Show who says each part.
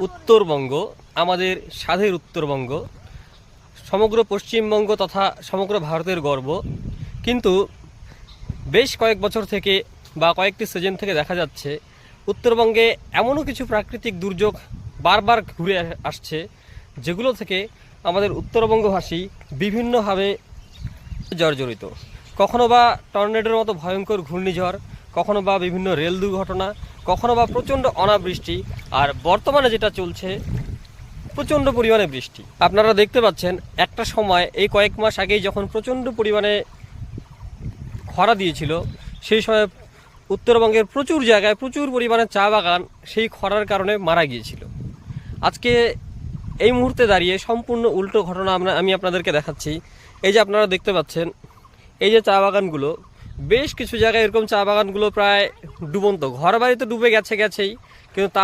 Speaker 1: উত্তরবঙ্গ, আমাদের স্বাধীন উত্তরবঙ্গ, সমগ্র পশ্চিমবঙ্গ তথা সমগ্র ভারতের গর্ব। কিন্তু বেশ কয়েক বছর থেকে বা কয়েকটি সিজন থেকে দেখা যাচ্ছে উত্তরবঙ্গে এমনও কিছু প্রাকৃতিক দুর্যোগ বারবার ঘুরে আসছে, যেগুলো থেকে আমাদের উত্তরবঙ্গবাসী বিভিন্নভাবে জর্জরিত। কখনো বা টর্নেডোর মতো ভয়ঙ্কর ঘূর্ণিঝড়, কখনো বা বিভিন্ন রেল দুর্ঘটনা, কখনো বা প্রচণ্ড অনাবৃষ্টি, আর বর্তমানে যেটা চলছে প্রচণ্ড পরিমাণে বৃষ্টি। আপনারা দেখতে পাচ্ছেন একটা সময় এই কয়েক মাস আগেই যখন প্রচণ্ড পরিমাণে খরা দিয়েছিল, সেই সময় উত্তরবঙ্গের প্রচুর জায়গায় প্রচুর পরিমাণে চা বাগান সেই খরার কারণে মারা গিয়েছিল। আজকে এই মুহূর্তে দাঁড়িয়ে সম্পূর্ণ উল্টো ঘটনা আমি আপনাদেরকে দেখাচ্ছি। এই যে আপনারা দেখতে পাচ্ছেন, এই যে চা বাগানগুলো, বেশ কিছু জায়গায় এরকম চা বাগানগুলো প্রায় ডুবন্ত, ঘর বাড়ি তো ডুবে গেছেই, কিন্তু তার